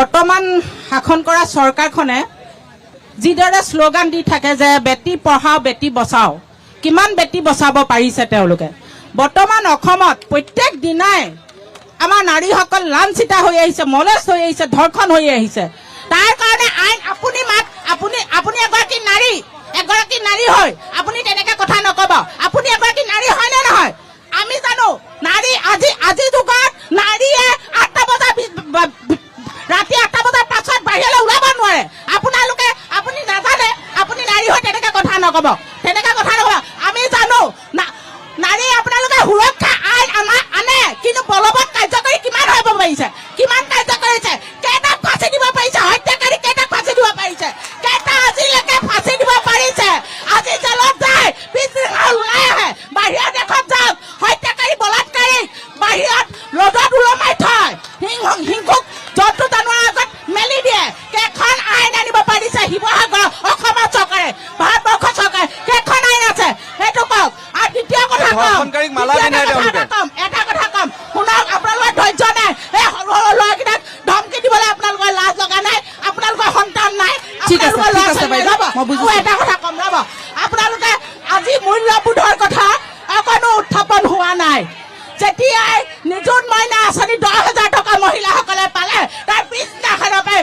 বৰ্তমান শাসন কৰা চৰকাৰখনে যিদৰে শ্লোগান দি থাকে যে বেটি পঢ়াও বেটি বচাও, কিমান বেটি বচাব পাৰিছে তেওঁলোকে? বৰ্তমান অসমত প্ৰত্যেক দিনাই আমাৰ নাৰীসকল লাঞ্ছিতা হৈ আহিছে, মলেষ্ট হৈ আহিছে, ধৰ্ষণ হৈ আহিছে। তাৰ কাৰণে আইন আপুনি এগৰাকী নাৰী হয়, আপুনি তেনেকে কথা নকব। আপুনি এগৰাকী নাৰী হয় নে নহয়? আমি জানো নাৰী আজি যুগত নাৰীয়ে ৰাতি 8টা বজাৰ পাছত বাহিৰলৈ ওলাব নোৱাৰে। আপুনি নাজানে, আপুনি নাৰী হয় তেনেকে কথা নকব, আমি জানো নাৰী আপোনালোকে সুৰক্ষা আইন আনে, কিন্তু বলবৎ কাৰ্যকৰী কিমান হ'ব পাৰিছে? কিমান কাৰ্য কৰিছে? কেইটাক ফাঁচি দিব পাৰিছে? হত্যাকাৰী কেইটাক ফাঁচি দিব পাৰিছে? কেইটা আজিলৈকে ফাঁচি দিব পাৰিছে? আজি জেলত যায়, পিছদিনা ওলাই আহে, বাহিৰৰ দেশত যাওক, হত্যাকাৰী বলাৎকাৰী বাহিৰত ৰ'দত ওলমাই থয়, হিংসুক জন্তু জানোৱাৰ আগত মেলি দিয়ে। কেইখন আইন আনিব পাৰিছে শিৱসাগৰ অসমৰ চৰকাৰে, ভাৰতবৰ্ষ চৰকাৰে? কেইখন আইন আছে সেইটো কওক। আৰু দ্বিতীয় কথা কম, এটা কথা কম, শুনক, আপোনালোকৰ ধৈৰ্য নাই। এই সৰু সৰু ল'ৰাকেইটাক ধমকি দিবলৈ আপোনালোকৰ লাজ লগা নাই? আপোনালোকৰ সন্তান নাই? এটা কথা কম, ৰ'ব, আপোনালোকে আজি মূল্যবোধৰ কথা অকণো উত্থাপন হোৱা নাই। যেতিয়াই নিযুত মইনা আঁচনি 10,000 টকা মহিলাসকলে পালে, তাৰ পিছদিনাখনৰ পৰাই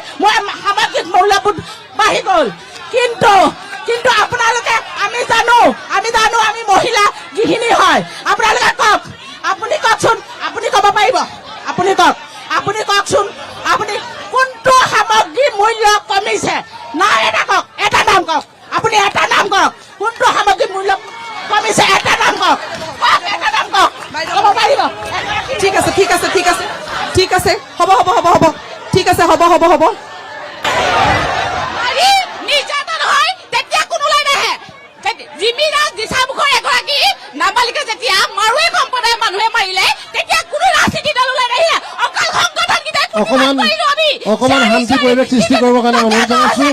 সামাজিক মূল্যবোধ বাঢ়ি গ'ল। কিন্তু আপোনালোকে, আমি জানো আমি মহিলা গৃহিণী হয়। আপোনালোকে কওক, আপুনি কওকচোন, আপুনি ক'ব পাৰিব? আপুনি কওকচোন, আপুনি কোনটো সামগ্ৰীৰ মূল্য কমিছে? নাই, এটা নাম কওক। আপুনি এটা নাম কওক, কোনটো সামগ্ৰীৰ মূল্য কমিছে? এটা নাম কওক, ক'ব পাৰিব? ঠিক আছে, ঠিক আছে, হ'ব, ঠিক আছে, হ'ব। নিৰ্যাতন হয় তেতিয়া কোনো ওলাই নাহে। জিমিৰা দিছামুখৰ এগৰাকী নাবালিকা যেতিয়া মাৰোৱাৰী সম্প্ৰদায়ৰ মানুহে মাৰিলে, তেতিয়া কোনো ৰাজনীতি দল ওলাই নাহিলে, অকল সংগঠনকেইটাই অকমান শান্তি পৰিৱেশ সৃষ্টি কৰিবৰ কাৰণে অনুৰোধ জনাইছো।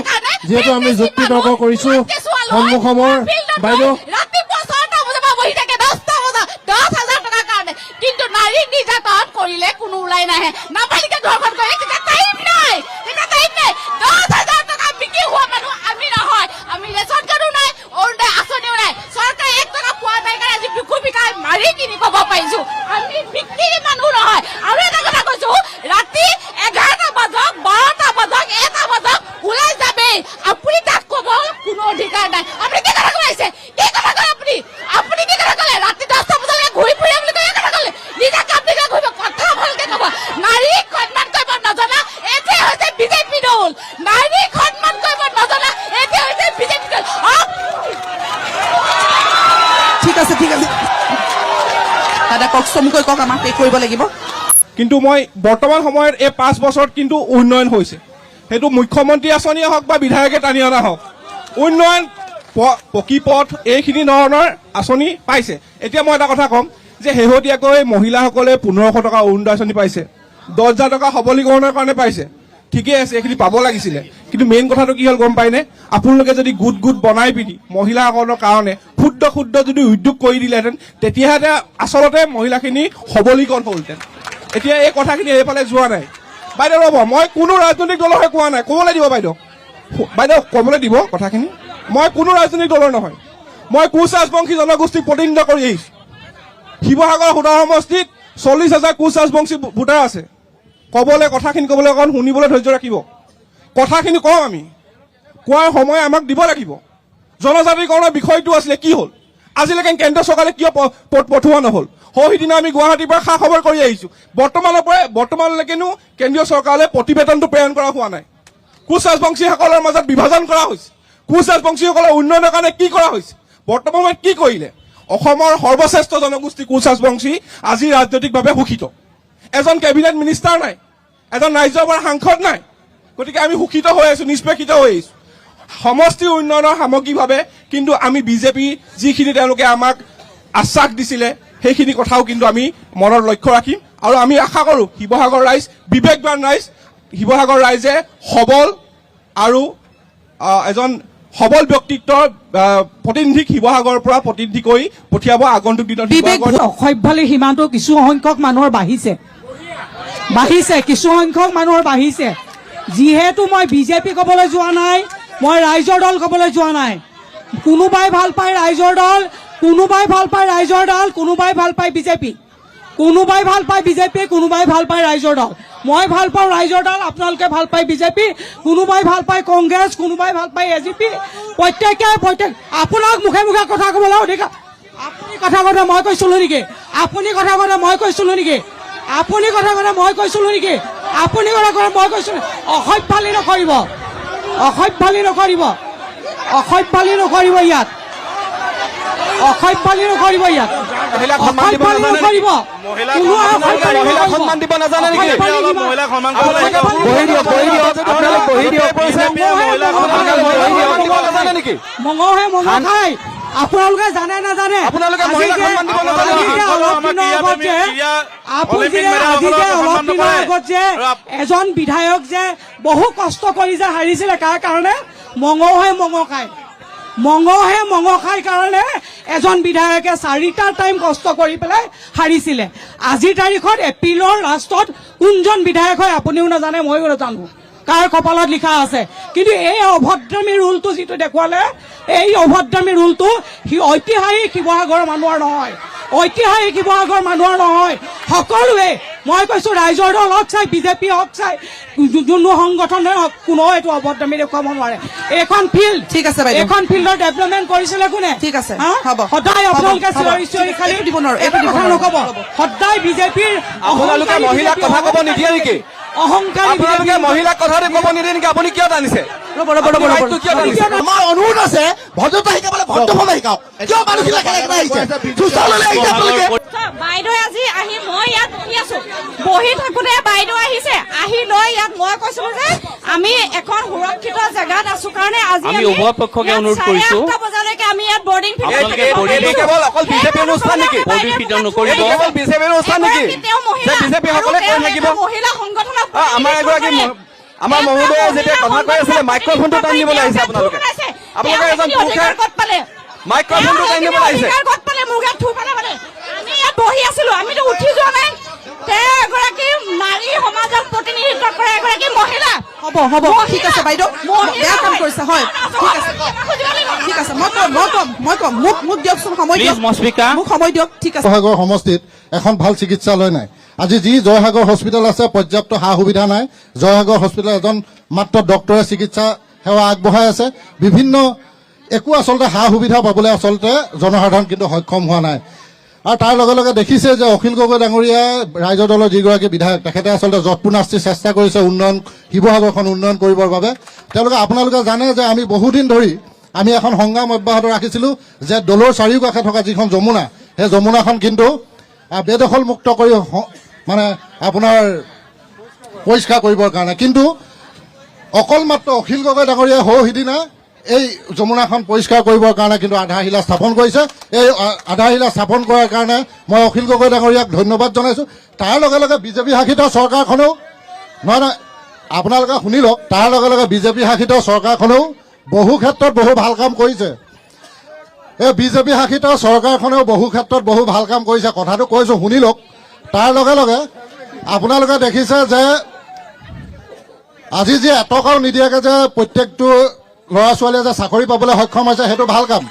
যিহেতু আমি যুক্তি তৰ্ক কৰিছো, সন্মুখমৰ বাইদেউ ৰাতিপুৱা 6টা বজাৰ পৰা বহি থাকে, 10টা বজাত 10,000 টকাৰ কাৰণে। কিন্তু নাৰী নিৰ্যাতন কৰিলে কোনো ওলাই নাহে, নাবালিকা ধৰ্ষণ কৰিলে তেতিয়া টাইম নাই। 10,000 টকা বিক্ৰী হোৱা মানুহ আমি নহয়। আমি ৰেচন কাৰ্ডো নাই, অৰুণোদয় আঁচনিও নাই, চৰকাৰে 1 টকা পোৱা নাই কাৰণে আজি বিকু বিকাই মাৰি কিনি ক'ব পাৰিছো। আমি বিক্ৰী মানুহ নহয়। আৰু এটা কথা কৈছো, ৰাতি 11টা বাজক, 12টা বাজক, 1টা বাজক ওলাই যাবেই। আপুনি তাক ক'ব কোনো অধিকাৰ নাই। আপুনি কি কথা কৈছে? কি কথা কয় আপুনি কি কথা ক'লে? ৰাতি 10টা বজালৈকে ঘূৰি ফুৰে বুলি কৈ কথা ক'লে? নিজে কাম নিজে ঘূৰিব, কথা ভালকে ক'ব। নাৰীক সন্মান কৰিব নজনা এইটোৱে হৈছে বিজেপি দল। নাৰীক সন্মান কৰিব নজনা এইটোৱে হৈছে বিজেপি দল। ঠিক আছে, দাদা কওক, চমুকৈ কওক, আমাক এই কৰিব লাগিব। কিন্তু মই বৰ্তমান সময়ত এই 5 বছৰত কিন্তু উন্নয়ন হৈছে। সেইটো মুখ্যমন্ত্ৰী আঁচনিয়ে হওক বা বিধায়কে টানি অনা হওক, উন্নয়ন, পকী পথ, এইখিনি ধৰণৰ আঁচনি পাইছে। এতিয়া মই এটা কথা ক'ম যে শেহতীয়াকৈ মহিলাসকলে 1500 টকা অৰুণোদয় আঁচনি পাইছে, 10,000 টকা সবলীকৰণৰ কাৰণে পাইছে। ঠিকেই আছে, এইখিনি পাব লাগিছিলে। কিন্তু মেইন কথাটো কি হ'ল গম পায়নে? আপোনালোকে যদি গোট বনাই পিনি মহিলাসকলৰ কাৰণে ক্ষুদ্ৰ যদি উদ্যোগ কৰি দিলেহেঁতেন, তেতিয়াহে আচলতে মহিলাখিনি সবলীকৰণ হ'লহেঁতেন। এতিয়া এই কথাখিনি এইফালে যোৱা নাই। বাইদেউ ৰ'ব, মই কোনো ৰাজনৈতিক দলৰ হৈ কোৱা নাই, ক'বলৈ দিব বাইদেউ ক'বলৈ দিব কথাখিনি। মই কোনো ৰাজনৈতিক দলৰ নহয়, মই কোচ ৰাজবংশী জনগোষ্ঠীক প্ৰতিনিধিত্ব কৰি আহিছোঁ। শিৱসাগৰ সদৰ সমষ্টিত 40,000 কোচ ৰাজবংশী ভোটাৰ আছে। কথাখিনি ক'বলৈ অকণ শুনিবলৈ ধৈৰ্য ৰাখিব। কথাখিনি কওঁ, আমি কোৱাৰ সময় আমাক দিব লাগিব। জনজাতিকৰণৰ বিষয়টো আছিলে, কি হ'ল? আজিলৈকে কেন্দ্ৰীয় চৰকাৰে কিয় পঠোৱা নহ'ল? সিদিনা আমি গুৱাহাটীৰ পৰা খা খবৰ কৰি আহিছোঁ। বৰ্তমানলৈকেনো কেন্দ্ৰীয় চৰকাৰলৈ প্ৰতিবেদনটো প্ৰেৰণ কৰা হোৱা নাই। কোচ ৰাজবংশীসকলৰ মাজত বিভাজন কৰা হৈছে। কোচ ৰাজবংশীসকলৰ উন্নয়নৰ কাৰণে কি কৰা হৈছে? বৰ্তমান সময়ত কি কৰিলে? অসমৰ সৰ্বশ্ৰেষ্ঠ জনগোষ্ঠী কোচ ৰাজবংশী আজি ৰাজনৈতিকভাৱে শোষিত। এজন কেবিনেট মিনিষ্টাৰ নাই, এজন ৰাজ্যসভাৰ সাংসদ নাই। গতিকে আমি শোষিত হৈ আছো, নিষ্পেষিত হৈ আহিছোঁ সমষ্টিৰ উন্নয়নৰ সামগ্ৰিকভাৱে। কিন্তু আমি বিজেপি যিখিনি তেওঁলোকে আমাক আশ্বাস দিছিলে, সেইখিনি কথাও কিন্তু আমি মনত লক্ষ্য ৰাখিম। আৰু আমি আশা কৰোঁ শিৱসাগৰ ৰাইজ বিবেকবান ৰাইজ, শিৱসাগৰ ৰাইজে সবল আৰু এজন সবল ব্যক্তিত্বৰ প্ৰতিনিধিক শিৱসাগৰৰ পৰা প্ৰতিনিধি কৰি পঠিয়াব আগন্তুক দিনত। অসভ্যালীৰ সীমাটো কিছু সংখ্যক মানুহৰ বাঢ়িছে, কিছু সংখ্যক মানুহৰ বাঢ়িছে। যিহেতু মই বিজেপি ক'বলৈ যোৱা নাই, মই ৰাইজৰ দল ক'বলৈ যোৱা নাই। কোনোবাই ভাল পায় ৰাইজৰ দল, কোনোবাই ভাল পায় ৰাইজৰ দল, কোনোবাই ভাল পায় বিজেপি, কোনোবাই ভাল পায় বিজেপি, কোনোবাই ভাল পায় ৰাইজৰ দল। মই ভাল পাওঁ ৰাইজৰ দল, আপোনালোকে ভাল পায় বিজেপি, কোনোবাই ভাল পায় কংগ্ৰেছ, কোনোবাই ভাল পায় এজিপি। প্ৰত্যেক আপোনাক মুখে মুখে কথা ক'বলৈ অধিকাৰ। আপুনি কথা কওঁতে মই কৈছিলো নেকি? আপুনি কথা কওঁতে মই কৈছিলো নেকি? আপুনি কথা কওঁতে মই কৈছিলো নেকি? আপুনি কথা কওঁতে মই কৈছিলো। অসভ্যালি নকৰিব, অসভ্যালি নকৰিব, অসভ্যালি নকৰিব ইয়াত, অসভ্যালি নকৰিব ইয়াত, অসভ্যালি নকৰিব। কোনো অসভ্যালি নকৰিব। মঙহে মঙহ খায়, আপোনালোকে জানে নাজানে? অলপ দিনৰ আগত যে এজন বিধায়ক যে বহু কষ্ট কৰি যে হাৰিছিলে, কাৰ কাৰণে? মঙহে মঙহ খায়, মঙহে মঙহ খায় কাৰণে এজন বিধায়কে 4টা টাইম কষ্ট কৰি পেলাই হাৰিছিলে। আজিৰ তাৰিখত এপ্ৰিলৰ লাষ্টত কোনজন বিধায়ক হয় আপুনিও নাজানে, ময়ো নাজানো কাৰ কপালত লিখা আছে। কিন্তু এই অভদ্ৰামী ৰুলটো যিটো দেখুৱালে, এই অভদ্ৰামী ৰুলটো ঐতিহাসিক শিৱসাগৰৰ মানুহৰ নহয়, ঐতিহাসিক শিৱসাগৰ মানুহৰ নহয়। সকলোৱে মই কৈছো, ৰাইজৰ দল হওক চাই, বিজেপি হওক চাই, যোনো সংগঠনে হওক, কোনো এইটো অভদ্ৰামী দেখুৱাব নোৱাৰে। এইখন ফিল্ড, ঠিক আছে বাইদেউ, এইখন ফিল্ডৰ ডেভেলপমেণ্ট কৰিছিলে কোনে? ঠিক আছে, হা? হ'ব। সদায় আপোনালোকে চিঞৰি চিঞৰি খালি দিব নোৱাৰো, এটা কথা নকব। সদায় বিজেপিৰ আপোনালোকে মহিলাক কথা ক'ব নিদিয়ে নেকি? অহংকাৰী আপোনালোকে মহিলাক কথাটো ক'ব নিদিয়ে নেকি? আপুনি কিয় টানিছে? আমাৰ অনুৰোধ আছে, ভদ্ৰতা শিকাবলৈ ভদ্ৰভাৱে শিকাওক। কিয় মানুহবিলাক একেবাৰে আহিছে? সুস্থলৈ আহিছে আপোনালোকে। বাইদেউ আজি আহি মই ইয়াত বহি আছো, বহি থাকোতে বাইদেউ আহিছে, আহি লৈ ইয়াত মই কৈছিলো যে আমি এখন সুৰক্ষিত জেগাত আছো কাৰণে আজি আমি উভয় পক্ষকে অনুৰোধ কৰিছো, 8টা বজালৈকে আমি ইয়াত বৰ্ডিং ফিল্ড কেৱল অকল বিজেপি অনুষ্ঠান নেকি? পৰিপিতন নকৰিব। কেৱল বিজেপি অনুষ্ঠান নেকি? বিজেপি সকলে কৈ থাকিব। মহিলা সংগঠনক আমাৰ এগৰাকী আমাৰ মহোদয়ে যেতিয়া কথা কৈ আছিলে, মাইক্ৰফোনটো টানি দিবলৈ আহিছে আপোনালোকে। আপোনালোকে এজন পুৰুষে মাইক্ৰফোনটো টানি দিবলৈ আহিছে। আমি ইয়াত বহি আছিলো, আমিতো উঠি যোৱা নাই। তেওঁ এগৰাকী নাৰী সমাজক প্ৰতিনিধিত্ব কৰে, এগৰাকী মহিলা। হ'ব হ'ব, ঠিক আছে বাইদেউ, বেয়া কাম কৰিছে, হয় ঠিক আছে, ঠিক আছে, মই কম, মোক দিয়কচোন, সময় দিয়ক, মোক সময় দিয়ক, ঠিক আছে। জয়সাগৰ সমষ্টিত এখন ভাল চিকিৎসালয় নাই। আজি যি জয়সাগৰ হস্পিটেল আছে, পৰ্যাপ্ত সা সুবিধা নাই। জয়সাগৰ হস্পিটেল এজন মাত্ৰ ডক্টৰে চিকিৎসা সেৱা আগবঢ়াই আছে। বিভিন্ন একো আচলতে সা সুবিধা পাবলৈ আচলতে জনসাধাৰণ কিন্তু সক্ষম হোৱা নাই। আৰু তাৰ লগে লগে দেখিছে যে অখিল গগৈ ডাঙৰীয়াই ৰাইজৰ দলৰ যিগৰাকী বিধায়ক, তেখেতে আচলতে যৎপোনাস্তি চেষ্টা কৰিছে উন্নয়ন, শিৱসাগৰখন উন্নয়ন কৰিবৰ বাবে। আপোনালোকে জানে যে আমি বহুদিন ধৰি আমি এখন সংগ্ৰাম অব্যাহত ৰাখিছিলোঁ যে দলৰ চাৰিওকাষে থকা যিখন যমুনা, সেই যমুনাখন কিন্তু বেদখল মুক্ত কৰি মানে আপোনাৰ পৰিষ্কাৰ কৰিবৰ কাৰণে। কিন্তু অকল মাত্ৰ অখিল গগৈ ডাঙৰীয়াই সিদিনা এই যমুনাখন পৰিষ্কাৰ কৰিবৰ কাৰণে কিন্তু আধাৰশিলা স্থাপন কৰিছে। এই আধাৰশিলা স্থাপন কৰাৰ কাৰণে মই অখিল গগৈ ডাঙৰীয়াক ধন্যবাদ জনাইছোঁ। তাৰ লগে লগে বিজেপি শাসিত চৰকাৰখনেও নহয়, আপোনালোকে শুনি লওক, তাৰ লগে লগে বিজেপি শাসিত চৰকাৰখনেও বহু ক্ষেত্ৰত বহু ভাল কাম কৰিছে। এই বিজেপি শাসিত চৰকাৰখনেও বহু ক্ষেত্ৰত বহু ভাল কাম কৰিছে, কথাটো কৈছোঁ শুনি লওক। তাৰ লগে লগে আপোনালোকে দেখিছে যে আজি যে এটকাও নিদিয়াকৈ যে প্ৰত্যেকটো ল'ৰা ছোৱালীয়ে যে চাকৰি পাবলৈ সক্ষম হৈছে, সেইটো ভাল কাম।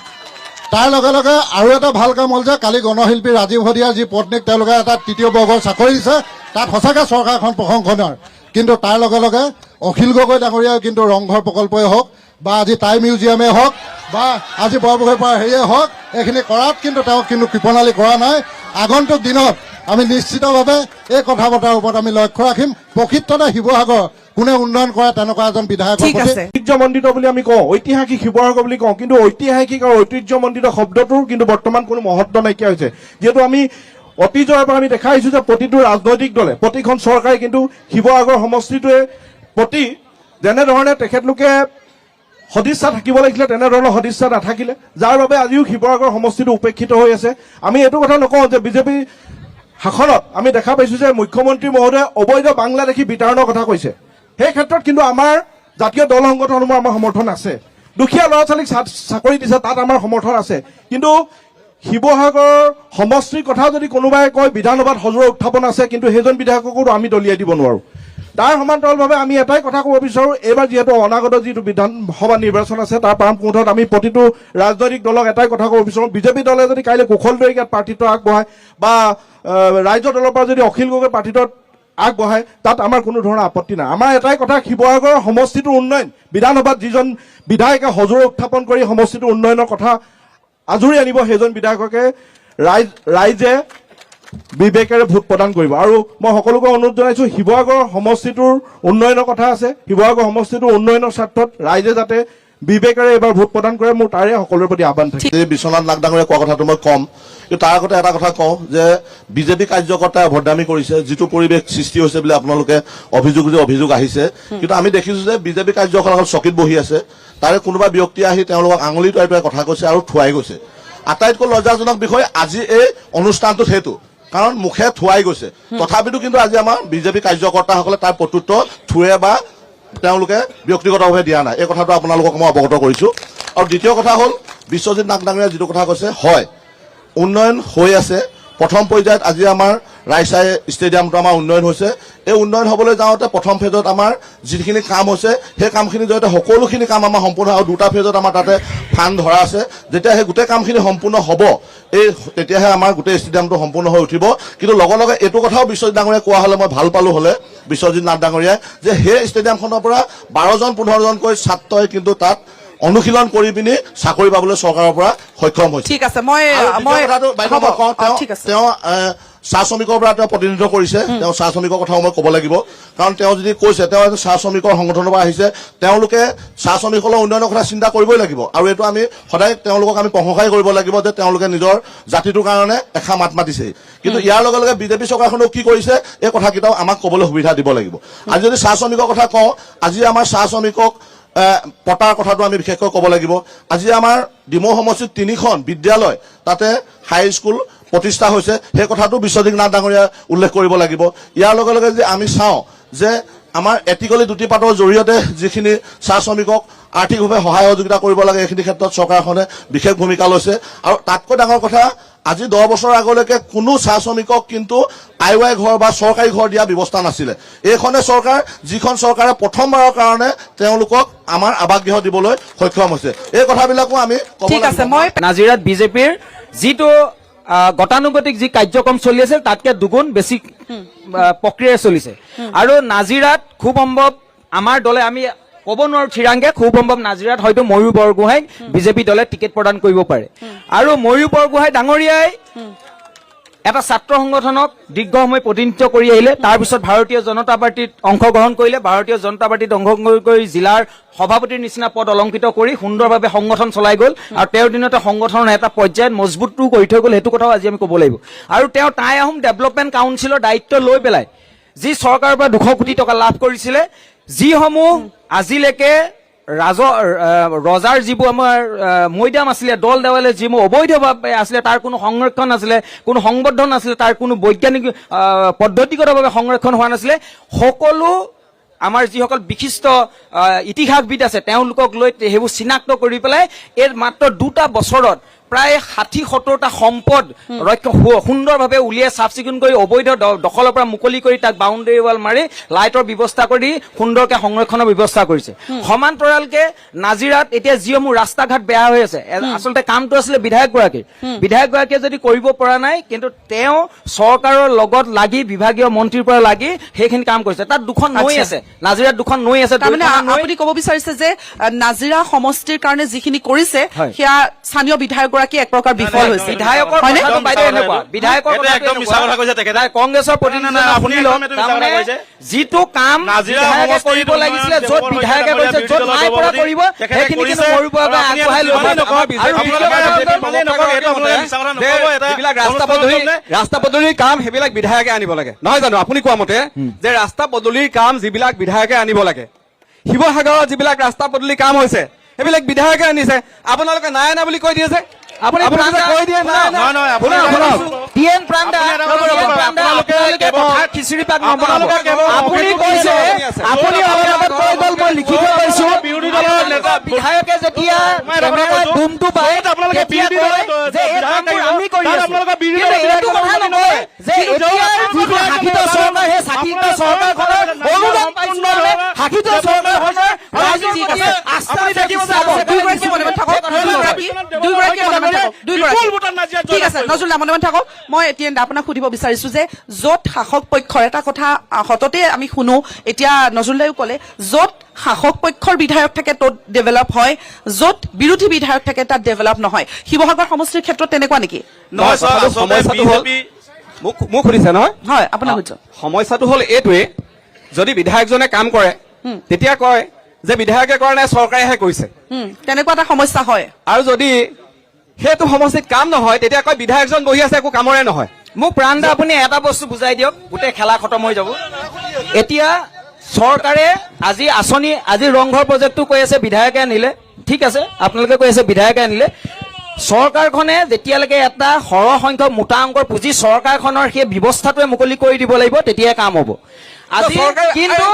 তাৰ লগে লগে আৰু এটা ভাল কাম হ'ল যে কালি গণশিল্পী ৰাজীৱ হদিয়াৰ যি পত্নীক তেওঁলোকে এটা 3য় বৰ্গৰ চাকৰি দিছে, তাত সঁচাকৈ চৰকাৰখন প্ৰশংসনীয়। কিন্তু তাৰ লগে লগে অখিল গগৈ ডাঙৰীয়াই কিন্তু ৰংঘৰ প্ৰকল্পই হওক বা আজি টাই মিউজিয়ামেই হওক বা আজি বৰপুখুৰীৰ পৰা হেৰিয়ে হওক, এইখিনি কৰাত কিন্তু তেওঁক কিন্তু কৃপণালি কৰা নাই। আগন্তুক দিনত আমি নিশ্চিতভাৱে এই কথা বতৰাৰ ওপৰত আমি লক্ষ্য ৰাখিম। প্ৰকৃততে শিৱসাগৰ কোনে উন্নয়ন কৰে তেনেকুৱা এজন বিধায়কৰ প্ৰতি ঐতিহ্যমণ্ডিত বুলি আমি কওঁ, ঐতিহাসিক শিৱসাগৰ বুলি কওঁ, কিন্তু ঐতিহাসিক আৰু ঐতিহ্যমণ্ডিত শব্দটোৰ কিন্তু বৰ্তমান কোনো মহত্ব নাইকিয়া হৈছে। যিহেতু আমি অতীজৰ পৰা আমি দেখা আহিছো যে প্ৰতিটো ৰাজনৈতিক দলে, প্ৰতিখন চৰকাৰে কিন্তু শিৱসাগৰ সমষ্টিটোৱে প্ৰতি যেনেধৰণে তেখেতলোকে সদিচ্ছা থাকিব লাগিছিলে তেনেধৰণৰ সদিচ্ছা নাথাকিলে, যাৰ বাবে আজিও শিৱসাগৰ সমষ্টিটো উপেক্ষিত হৈ আছে। আমি এইটো কথা নকওঁ যে বিজেপি শাসনত আমি দেখা পাইছো যে মুখ্যমন্ত্ৰী মহোদয়ে অবৈধ বাংলাদেশী বিতৰণৰ কথা কৈছে। সেই ক্ষেত্ৰত কিন্তু আমাৰ জাতীয় দল সংগঠনসমূহ আমাৰ সমৰ্থন আছে। দুখীয়া ল'ৰা ছোৱালীক চাকৰি দিছে, তাত আমাৰ সমৰ্থন আছে। কিন্তু শিৱসাগৰ সমষ্টিৰ কথা যদি কোনোবাই কয় বিধানসভাত সজোৰ উত্থাপন আছে, কিন্তু সেইজন বিধায়ককো আমি দলিয়াই দিব নোৱাৰো। তাৰ সমান্তৰালভাৱে আমি এটাই কথা ক'ব বিচাৰোঁ, এইবাৰ যিহেতু অনাগত যিটো বিধানসভা নিৰ্বাচন আছে তাৰ প্ৰাৰম্ভমুহূৰ্তত আমি প্ৰতিটো ৰাজনৈতিক দলক এটাই কথা ক'ব বিচাৰোঁ, বিজেপি দলে যদি কাইলৈ কুশল দৈকিয়াত প্ৰাৰ্থিত্ব আগবঢ়ায় বা ৰাজ্য দলৰ পৰা যদি অখিল গগৈ প্ৰাৰ্থিত্বত আগবঢ়ায়, তাত আমাৰ কোনো ধৰণৰ আপত্তি নাই। আমাৰ এটাই কথা, শিৱসাগৰৰ সমষ্টিটোৰ উন্নয়ন, বিধানসভাত যিজন বিধায়কে সজোৰে উত্থাপন কৰি সমষ্টিটোৰ উন্নয়নৰ কথা আজৰি আনিব, সেইজন বিধায়ককে ৰাইজে বিবেকেৰে ভোট প্ৰদান কৰিব। আৰু মই সকলোকে অনুৰোধ জনাইছোঁ, শিৱসাগৰ সমষ্টিটোৰ উন্নয়নৰ কথা আছে, শিৱসাগৰ সমষ্টিটোৰ উন্নয়নৰ স্বাৰ্থত ৰাইজে যাতে বিবেকেৰে এইবাৰ ভোট প্ৰদান কৰে, মোৰ তাৰে সকলোৰে প্ৰতি আহ্বান থাকে। বিশ্বনাথ নাথ ডাঙৰীয়াই কোৱা কথাটো মই কম, কিন্তু তাৰ আগতে এটা কথা কওঁ যে বিজেপি কাৰ্যকৰ্তাই অভদ্ৰামী কৰিছে, যিটো পৰিৱেশ সৃষ্টি হৈছে বুলি আপোনালোকে অভিযোগ আহিছে, কিন্তু আমি দেখিছোঁ যে বিজেপি কাৰ্যকৰ্তাসকল চকীত বহি আছে, তাৰে কোনোবা ব্যক্তি আহি তেওঁলোকক আঙুলি টুৱাই টুৱাই কথা কৈছে আৰু থুৱাই গৈছে। আটাইতকৈ লজ্জাজনক বিষয় আজি এই অনুষ্ঠানটোত সেইটো, কাৰণ মুখে থুৱাই গৈছে, তথাপিতো কিন্তু আজি আমাৰ বিজেপি কাৰ্যকৰ্তাসকলে তাৰ প্ৰত্যুত্তৰ থুৱে বা তেওঁলোকে ব্যক্তিগতভাৱে দিয়া নাই। এই কথাটো আপোনালোকক মই অৱগত কৰিছোঁ। আৰু দ্বিতীয় কথা হ'ল, বিশ্বজিৎ নাথ ডাঙৰীয়াই যিটো কথা কৈছে, হয় উন্নয়ন হৈ আছে। প্ৰথম পৰ্যায়ত আজি আমাৰ ৰাইচাই ষ্টেডিয়ামটো আমাৰ উন্নয়ন হৈছে। এই উন্নয়ন হ'বলৈ যাওঁতে প্ৰথম ফেজত আমাৰ যিখিনি কাম হৈছে, সেই কামখিনিৰ জৰিয়তে সকলোখিনি কাম আমাৰ সম্পূৰ্ণ, আৰু দুটা ফেজত আমাৰ তাতে ফাণ্ড ধৰা আছে। যেতিয়া সেই গোটেই কামখিনি সম্পূৰ্ণ হ'ব, তেতিয়াহে আমাৰ গোটেই ষ্টেডিয়ামটো সম্পূৰ্ণ হৈ উঠিব। কিন্তু লগে লগে এইটো কথাও বিশ্বজিৎ ডাঙৰীয়াই কোৱা হ'লে মই ভাল পালোঁ হ'লে, বিশ্বজিৎ নাথ ডাঙৰীয়াই, যে সেই ষ্টেডিয়ামখনৰ পৰা 12-15জনকৈ ছাত্ৰই কিন্তু তাত অনুশীলন কৰি পিনি চাকৰি পাবলৈ চৰকাৰৰ পৰা সক্ষম হৈছে। ঠিক আছে, মই তেওঁ চাহ শ্ৰমিকৰ পৰা তেওঁ প্ৰতিনিধিত্ব কৰিছে, তেওঁ চাহ শ্ৰমিকৰ কথাও মই ক'ব লাগিব, কাৰণ তেওঁ যদি কৈছে তেওঁ চাহ শ্ৰমিকৰ সংগঠনৰ পৰা আহিছে, তেওঁলোকে চাহ শ্ৰমিকসকলৰ উন্নয়নৰ কথা চিন্তা কৰিবই লাগিব। আৰু এইটো আমি সদায় তেওঁলোকক আমি প্ৰশংসাই কৰিব লাগিব যে তেওঁলোকে নিজৰ জাতিটোৰ কাৰণে এষাৰ মাত মাতিছে। কিন্তু ইয়াৰ লগে লগে বিজেপি চৰকাৰখনেও কি কৰিছে, এই কথাকেইটাও আমাক ক'বলৈ সুবিধা দিব লাগিব। আজি যদি চাহ শ্ৰমিকৰ কথা কওঁ, আজি আমাৰ চাহ শ্ৰমিকক পতাৰ কথাটো আমি বিশেষকৈ ক'ব লাগিব। আজি আমাৰ ডিমৌ সমষ্টিত 3খন বিদ্যালয়, তাতে হাইস্কুল প্ৰতিষ্ঠা হৈছে, সেই কথাটো বিশ্বজিৎ নাথ ডাঙৰীয়াই উল্লেখ কৰিব লাগিব। ইয়াৰ লগে লগে যে আমি চাওঁ যে আমাৰ এটিকলি দুটিপাতৰ জৰিয়তে যিখিনি চাহ শ্ৰমিকক আৰ্থিকভাৱে সহায় সহযোগিতা কৰিব লাগে, এইখিনি ক্ষেত্ৰত চৰকাৰখনে বিশেষ ভূমিকা লৈছে। আৰু তাতকৈ ডাঙৰ কথা, আজি 10 বছৰ আগলৈকে কোনো চাহ শ্ৰমিকক কিন্তু IY ঘৰ বা চৰকাৰী ঘৰ দিয়া ব্যৱস্থা নাছিলে। এইখনে চৰকাৰ, যিখন চৰকাৰে প্ৰথমবাৰৰ কাৰণে তেওঁলোকক আমাৰ আৱাসগৃহ দিবলৈ সক্ষম হৈছে। এই কথাবিলাকো আমি ঠিক আছে, মই নাজিৰাত বিজেপিৰ যিটো গতানুগতিক যি কাৰ্যক্ৰম চলি আছে, তাতকে দুগুণ বেছি প্ৰক্ৰিয়াই চলিছে। আৰু নাজিৰাত খুব সম্ভৱ আমাৰ দলে, আমি ক'ব নোৱাৰো ঠিৰাংকে, খুব সম্ভৱ নাজিৰাত হয়তো ময়ূৰ বৰগোহাঁইক বিজেপি দলে টিকেট প্ৰদান কৰিব পাৰে। আৰু ময়ূৰ বৰগোহাঁই ডাঙৰীয়াই এটা ছাত্ৰ সংগঠনক দীৰ্ঘ সময় প্ৰতিনিধিত্ব কৰি আহিলে, তাৰপিছত ভাৰতীয় জনতা পাৰ্টীত অংশগ্ৰহণ কৰিলে, ভাৰতীয় জনতা পাৰ্টীত অংশগ্ৰহণ কৰি জিলাৰ সভাপতিৰ নিচিনা পদ অলংকৃত কৰি সুন্দৰভাৱে সংগঠন চলাই গ'ল। আৰু তেওঁৰ দিনতে সংগঠনৰ এটা পৰ্যায়ত মজবুতটো কৰি থৈ গ'ল, সেইটো কথাও আজি আমি ক'ব লাগিব। আৰু তেওঁ টাই আহোম ডেভেলপমেণ্ট কাউন্সিলৰ দায়িত্ব লৈ পেলাই যি চৰকাৰৰ পৰা 200 কোটি টকা লাভ কৰিছিলে, যিসমূহ আজিলৈকে ৰজাৰ যিবোৰ আমাৰ মৈদাম আছিলে, দল দেৱালে যিবোৰ অবৈধভাৱে আছিলে, তাৰ কোনো সংৰক্ষণ নাছিলে, কোনো সংবৰ্ধন নাছিলে, তাৰ কোনো বৈজ্ঞানিক পদ্ধতিগতভাৱে সংৰক্ষণ হোৱা নাছিলে, সকলো আমাৰ যিসকল বিশিষ্ট ইতিহাসবিদ আছে তেওঁলোকক লৈ সেইবোৰ চিনাক্ত কৰি পেলাই এই মাত্ৰ 2টা বছৰত প্ৰায় 60-70টা সম্পদ সুন্দৰভাৱে উলিয়াই চাফ চিকুণ কৰি অবৈধ দখলৰ পৰা মুকলি কৰি তাক বাউণ্ডেৰী ৱাল মাৰি লাইটৰ ব্যৱস্থা কৰি সুন্দৰকে সংৰক্ষণৰ ব্যৱস্থা কৰিছে। সমান্তৰালকে নাজিৰাত এতিয়া যিসমূহ ৰাস্তা ঘাট বেয়া হৈ আছে, আচলতে কামটো আছিলে বিধায়কগৰাকীয়ে যদি কৰিব পৰা নাই, কিন্তু তেওঁ চৰকাৰৰ লগত লাগি বিভাগীয় মন্ত্ৰীৰ পৰা লাগি সেইখিনি কাম কৰিছে। তাত 2খন নৈ আছে, নাজিৰাত 2খন নৈ আছে। তাৰমানে আপুনি ক'ব বিচাৰিছে যে নাজিৰা সমষ্টিৰ কাৰণে যিখিনি কৰিছে সেয়া স্থানীয় বিধায়ক এক প্ৰকাৰ বিফল হৈছে। বিধায়কৰ কংগ্ৰেছৰ প্ৰতিনিধি যিটো কাম কৰিব লাগিছিলে, য'ত বিধায়কে কৈছে য'ত নাই পৰা কৰিব, সেইখিনি কিন্তু কৰিব আগবঢ়াই ৰাস্তা পদূলিৰ কাম সেইবিলাক বিধায়কে আনিব লাগে, নহয় জানো? আপুনি কোৱা মতে যে ৰাস্তা পদূলিৰ কাম যিবিলাক বিধায়কে আনিব লাগে, শিৱসাগৰত যিবিলাক ৰাস্তা পদূলিৰ কাম হৈছে সেইবিলাক বিধায়কে আনিছে, আপোনালোকে নাই আনা বুলি কৈ দিয়ে যে। আপুনি কৈ দিয়ে বিধায়কে যেতিয়া ধুমটো পায় চৰকাৰখনৰ অনুদান বাকীটো চৰকাৰখনৰ ৰাজনীতি আস্থা দুইগৰাকী মনে থাকক দুইগৰাকী মনে থাকক ঠিক আছে নজৰুল মনে থাকক মই এতিয়া আপোনাক সুধিব বিচাৰিছো যে য'ত শাসক পক্ষৰ এটা কথা সততে আমি শুনো এতিয়া নজৰুলদায়ো ক'লে য'ত শাসক পক্ষৰ বিধায়ক থাকে তত ডেভেলপ হয় য'ত বিৰোধী বিধায়ক থাকে তাত ডেভেলপ নহয় শিৱসাগৰ সমষ্টিৰ ক্ষেত্ৰত তেনেকুৱা নেকি নহয় সমস্যাটো হ'ল মোক সুধিছে নহয় হয় আপোনাক সুধিছো সমস্যাটো হ'ল এইটোৱে যদি বিধায়কজনে কাম কৰে তেতিয়া কয় যে বিধায়কে কৰা নাই চৰকাৰেহে কৰিছে তেনেকুৱা এটা সমস্যা হয় আৰু যদি সেইটো সমষ্টিত কাম নহয় তেতিয়া কয় বিধায়কজন বহি আছে একো কামৰে নহয় মোক প্ৰাণদা আপুনি এটা বস্তু বুজাই দিয়ক গোটেই খেলা খতম হৈ যাব এতিয়া চৰকাৰে আজি আঁচনি আজি ৰংঘৰ প্ৰজেক্টটো কৈ আছে বিধায়কে আনিলে ঠিক আছে আপোনালোকে কৈ আছে বিধায়কে আনিলে চৰকাৰখনে যেতিয়ালৈকে এটা সৰহ সংখ্যক মোটা অংকৰ পুঁজি চৰকাৰখনৰ সেই ব্যৱস্থাটোৱে মুকলি কৰি দিব লাগিব তেতিয়াহে কাম হ'ব আজি কিন্তু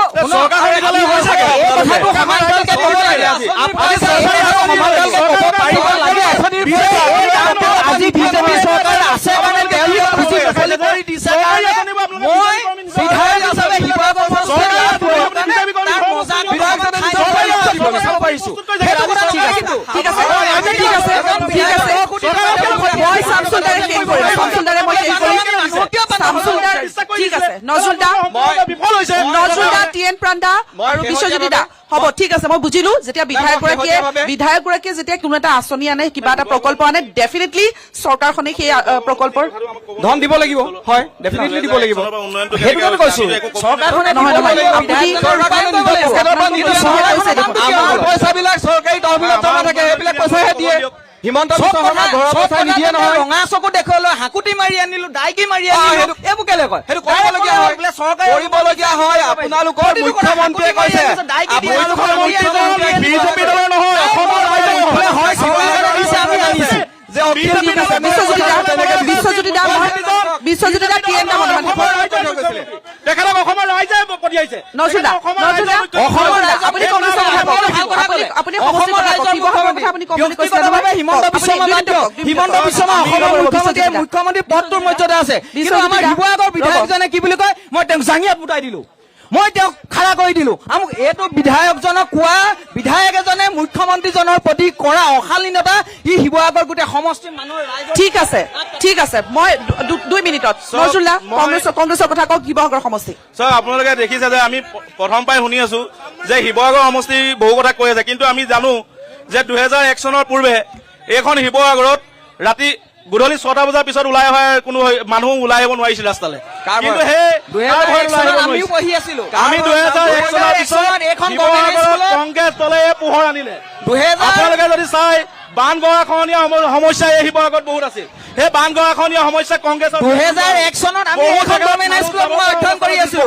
আজি বিজেপি চৰকাৰ আছে কাৰণে তেওঁলোকে পুঁজি মুকলি কৰি দিছে মই বিধায়ক হিচাপে শিৱসাগৰ চাব পাৰিছো ঠিক আছে মই শামসুলদাৰে শেষ কৰিম শামসুলদাৰে মই শেষ কৰিম শামসুলদাৰ ঠিক আছে নজৰুলদা টিএন প্ৰাণদা আৰু বিশ্বজ্যোতি দা হ'ব ঠিক আছে মই বুজিলো যেতিয়া বিধায়কগৰাকীয়ে যেতিয়া কোনো এটা আঁচনি আনে কিবা এটা প্ৰকল্প আনে ডেফিনেটলি চৰকাৰখনে সেই প্ৰকল্পৰ ধন দিব লাগিব হয় ডেফিনেটলি দিব লাগিব সেইটো কাৰণে কৈছো চৰকাৰখনে পইচাবিলাক চৰকাৰী তহবিলত জমা থাকে সেইবিলাক পইচাহে দিয়ে হিমন্ত বিশ্ব শৰ্মা ঘৰৰ পইচা নিদিয়ে নহয় ৰঙা চকু দেখুৱালো হাকুটি মাৰি আনিলো ডাইকি মাৰি আনিলো এইবোৰ কেলে কয় সেইটো কৰিবলগীয়া হয় আপোনালোকৰ মুখ্যমন্ত্ৰীয়ে কৈছে বিজেপি দলৰ নহয় অসমৰ বিশ্বজ্যোতি দা টিএন দা তেখেতক অসমৰ ৰাইজে পঠিয়াইছে নজৰুলদা আপুনি কংগ্ৰেছৰ আপুনি হিমন্ত বিশ্ব শৰ্মা অসমৰ মুখ্যমন্ত্ৰী পদটোৰ মৰ্যাদা আছে কিন্তু আমাৰ শিৱসাগৰ বিধায়কজনে কি বুলি কয় মই তেওঁক জাঙিয়াত মুটাই দিলো মই তেওঁক খাৰা কৰি দিলো আমাক এইটো বিধায়কজনক কোৱা বিধায়ক এজনে মুখ্যমন্ত্ৰীজনৰ প্ৰতি কৰা অশালীনতা ই শিৱসাগৰ গোটেই সমষ্টিৰ মানুহৰ ঠিক আছে মই 2 মিনিটত নজৰুলদা কংগ্ৰেছৰ কথা কওক শিৱসাগৰ সমষ্টি ছাৰ আপোনালোকে দেখিছে যে আমি প্ৰথম পাই শুনি আছো যে শিৱসাগৰ সমষ্টি বহু কথা কৈ আছে কিন্তু আমি জানো যে 2001 চনৰ পূৰ্বে এইখন শিৱসাগৰত ৰাতি গধূলি 6টা বজাৰ পিছত ওলাই অহা কোনো মানুহ ওলাই আহিব নোৱাৰিছিল ৰাস্তালৈ কিন্তু আমি 2001 চনৰ পিছত কংগ্ৰেছ দলে পোহৰ আনিলে আপোনালোকে যদি চাই বান গৰাখহনীয়া সমস্যা এই শিৱসাগৰত বহুত আছিল সেই বান গৰাখহনীয়া সমস্যা কংগ্ৰেছৰ 2001 চনত আমি এখন গভৰ্ণমেণ্ট স্কুলত মই অধ্যয়ন কৰি আছিলো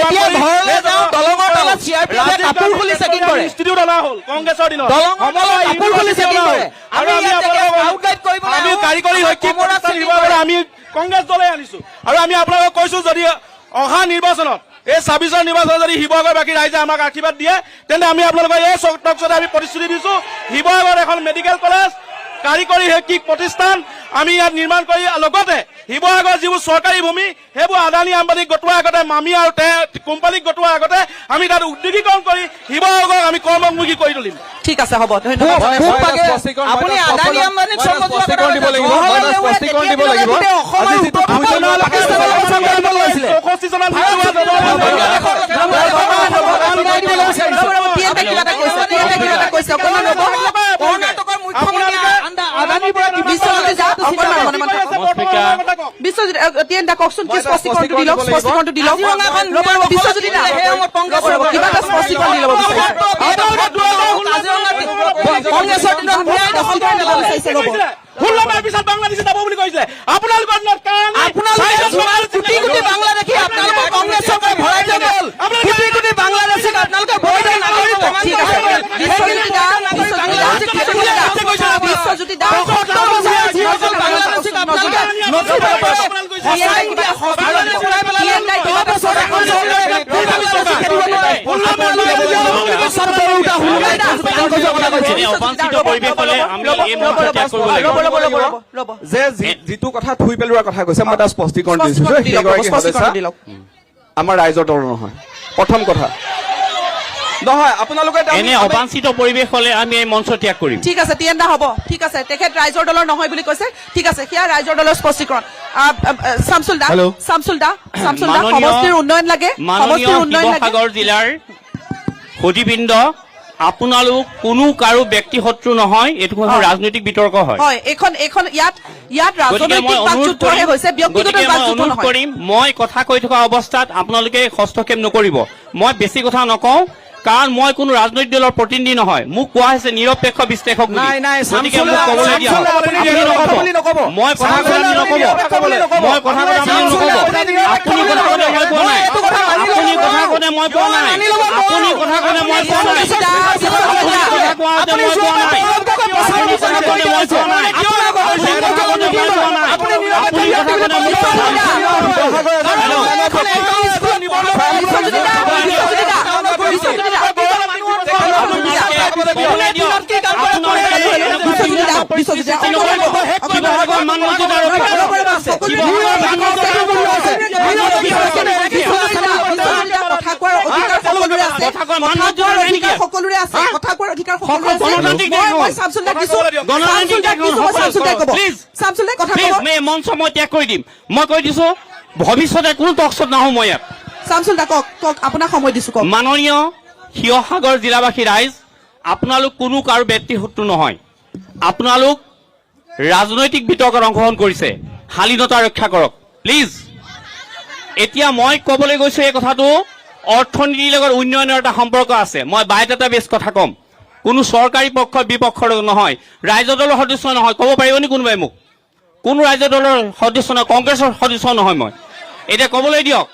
তেতিয়া ঘৰলৈ যাওঁ দলঙৰ তলত চিআৰপিএফে কাপোৰ খুলি চেকিং কৰে ইনষ্টিটিউট অনা হ'ল কংগ্ৰেছৰ দিনত দলঙৰ তলত কাপোৰ খুলি চেকিং কৰে আমি কাৰিকৰী শৈক্ষিক আমি কংগ্ৰেছ দলে আনিছো আৰু আমি আপোনালোকক কৈছো যদি অহা নিৰ্বাচনত এই 26ৰ নিৰ্বাচনত যদি শিৱসাগৰ বাকী ৰাইজে আমাক আশীৰ্বাদ দিয়ে তেন্তে আমি আপোনালোকক এই টকশ্বতে আমি প্ৰতিশ্ৰুতি দিছো শিৱসাগৰত এখন মেডিকেল কলেজ কাৰিকৰী শৈক্ষিক প্ৰতিষ্ঠান আমি ইয়াত নিৰ্মাণ কৰি লগতে শিৱসাগৰ যিবোৰ চৰকাৰী ভূমি সেইবোৰ আদানী আম্বানীক গটোৱাৰ আগতে মামী আৰু কোম্পানীক গটোৱাৰ আগতে আমি তাত উদ্যোগীকৰণ কৰি শিৱসাগৰক আমি কৰ্মমুখী কৰি তুলিম ঠিক আছে হ'ব ধন্যবাদ আপুনি আদানী আম্বানীক স্পষ্টীকৰণ দিব লাগিব টিএন দা কওকচোন কি স্পষ্টীকৰণটো দি লওক বিশ্বজ্যোতি দা কিবা এটা স্পষ্টীকৰণ দি ল'ব কংগ্ৰেছৰ দিনত ন্যায় দখল কৰি ল'ব বিচাৰিছে 16 মাহৰ পিছত বাংলাদেশে যাব বুলি কৈছিলে আপোনালোকৰ কোটি কোটি বাংলাদেশী আপোনালোকৰ কংগ্ৰেছ চৰকাৰে ভৰাই দিয়া গ'ল কোটি কোটি বাংলাদেশীক আপোনালোকে বৈধ নাগৰিক ঠিক আছে বিশ্বজ্যোতি দা যে যিটো কথা থুই পেলোৱাৰ কথা কৈছে মই এটা স্পষ্টীকৰণ দিছো আমাৰ ৰাইজৰ দল নহয় প্ৰথম কথা নহয় আপোনালোকে এতিয়া এনে অবাঞ্ছিত পৰিৱেশ হলে আমি এই মঞ্চ ত্যাগ কৰিম। ঠিক আছে টিএন দা হ'ব, ঠিক আছে, তেখেত ৰাইজৰ দলৰ নহয় বুলি কৈছে, ঠিক আছে, সেয়া ৰাইজৰ দলৰ স্পষ্টীকৰণ। শামছুল দা, Hello. শামছুল দা, মাননীয়- সমষ্টিৰ উন্নয়ন লাগে, মাননীয় সমষ্টিৰ উন্নয়ন লাগে। শিৱসাগৰ জিলাৰ সুধীবৃন্দ, আপোনালোক কোনো কাৰো ব্যক্তি শত্ৰু নহয়, এইটো কোনো ৰাজনৈতিক বিতৰ্ক হয়। হয়, এইখন ইয়াত গতিকে মই ৰাজনৈতিক অনুৰোধ বাকযুদ্ধহে হৈছে, ব্যক্তিগত গতিকে মই বাকযুদ্ধ অনুৰোধ নহয়। কৰিম, মই কথা কৈ থকা অৱস্থাত আপোনালোকে হস্তক্ষেপ নকৰিব। মই বেছি কথা নকওঁ, কাৰণ মই কোনো ৰাজনৈতিক দলৰ প্ৰতিনিধি নহয়। মোক কোৱা হৈছে নিৰপেক্ষ বিশ্লেষক বুলি। নাই, নাই, গতিকে শামছুল মোক দা, ক'বলৈ দিয়া শামছুল দা, হওক। আপুনি আপুনি নিৰপেক্ষ বুলি নক'ব। নক'ব। মই কথা কৈ আপুনি নক'ব। মই কথা কৈ আপুনি নক'ব। আপুনি কথা কৈ মই কোৱা নাই। আপুনি কথা কৈ মই কোৱা নাই। আপুনি কথা কৈ মই কোৱা নাই। আপুনি কথা কোৱাতে মই কোৱা নাই। আপুনি কথা কৈ মই কোৱা নাই। আপুনি কথা কৈ মই কোৱা নাই। আপুনি কথা কৈ মোক কোৱা সকলোৰে আছে, কথা কোৱাৰ অধিকাৰ সকলোৰে আছে। গণতান্ত্ৰিক দেশ হ'ল। মই শামছুল দাক দিছো, গণতান্ত্ৰিক দেশ হ'ল। শামছুল দাই ক'ব, Please. শামছুল দাই কথা প্লিজ, ক'ব, মই এই মঞ্চ মই ত্যাগ কৰি দিম। মই কৈ দিছো ভৱিষ্যতে কোনো টকশ্বত নাহো মই ইয়াত। শামছুল দা কওক, আপোনাক সময় দিছো, কওক। মাননীয় শিৱসাগৰ জিলাবাসী ৰাইজ, আপোনালোক কোনো কাৰো ব্যক্তি শত্ৰু নহয়। আপোনালোক ৰাজনৈতিক বিতৰ্কত অংশগ্ৰহণ কৰিছে, শালীনতা ৰক্ষা কৰক প্লিজ। এতিয়া মই ক'বলৈ গৈছো এই কথাটো অৰ্থনীতিৰ লগত উন্নয়নৰ এটা সম্পৰ্ক আছে। মই বায়'ডাটা বেছ কথা ক'ম, কোনো চৰকাৰী পক্ষৰ বিপক্ষৰ নহয়, ৰাইজৰ দলৰ সদস্য নহয়। ক'ব পাৰিব নি কোনোবাই মোক? কোনো ৰাইজৰ দলৰ সদস্য নহয়, কংগ্ৰেছৰ সদস্য নহয় মই। এতিয়া ক'বলৈ দিয়ক,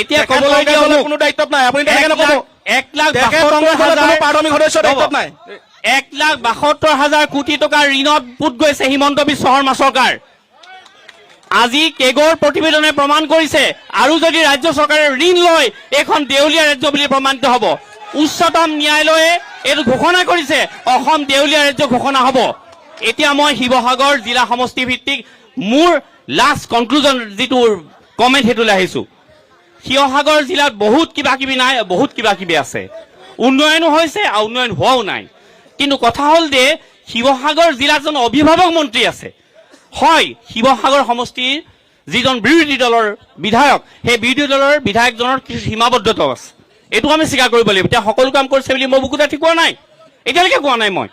এতিয়া ক'বলৈ দিয়ক মোক। কোনো দায়িত্বত নাই, আপুনি তেনেকে নক'ব। 1,72,000 কোটি টকাৰ ঋণত পুত গৈছে হিমন্ত বিশ্ব শৰ্মা চৰকাৰ। আজি কেগৰ প্ৰতিবেদনে প্ৰমাণ কৰিছে, আৰু যদি ৰাজ্য চৰকাৰে ঋণ লয় এইখন দেউলীয়া ৰাজ্য বুলি প্ৰমাণিত হ'ব। উচ্চতম ন্যায়ালয়ে এইটো ঘোষণা কৰিছে, অসম দেউলীয়া ৰাজ্য ঘোষণা হ'ব। এতিয়া মই শিৱসাগৰ জিলা সমষ্টি ভিত্তিক মোৰ লাষ্ট কনক্লুজন যিটো কমেণ্ট সেইটোলৈ আহিছো। শিৱসাগৰ জিলাত বহুত কিবা কিবি নাই, বহুত কিবা কিবি আছে। উন্নয়নো হৈছে আৰু উন্নয়ন হোৱাও নাই। কিন্তু কথা হ'ল যে শিৱসাগৰ জিলাত এজন অভিভাৱক মন্ত্ৰী আছে। হয়, শিৱসাগৰ সমষ্টিৰ যিজন বিৰোধী দলৰ বিধায়ক, সেই বিৰোধী দলৰ বিধায়কজনৰ কিছু সীমাবদ্ধতাও আছে, এইটো আমি স্বীকাৰ কৰিব লাগিব। তেওঁ সকলো কাম কৰিছে বুলি মই বুকুত ঠিক কোৱা নাই, এতিয়ালৈকে কোৱা নাই মই।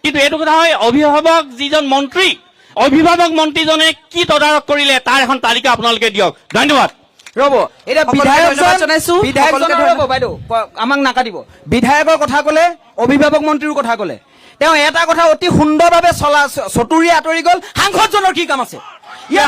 কিন্তু এইটো কথা হয়, অভিভাৱক যিজন মন্ত্ৰী, অভিভাৱক মন্ত্ৰীজনে কি তদাৰক কৰিলে তাৰ এখন তালিকা আপোনালোকে দিয়ক। ধন্যবাদ। ৰ'ব, এতিয়া সকলোকে ধন্যবাদ জনাইছো। বিধায়কজনৰ সকলোকে ৰ'ব বাইদেউ, আমাক নাকাটিব। বিধায়কৰ কথা ক'লে, অভিভাৱক মন্ত্ৰীৰ কথা ক'লে, তেওঁ এটা কথা অতি সুন্দৰভাৱে চতুৰি আঁতৰি গ'ল, সাংসদজনৰ কি কাম আছে? ইয়াৰ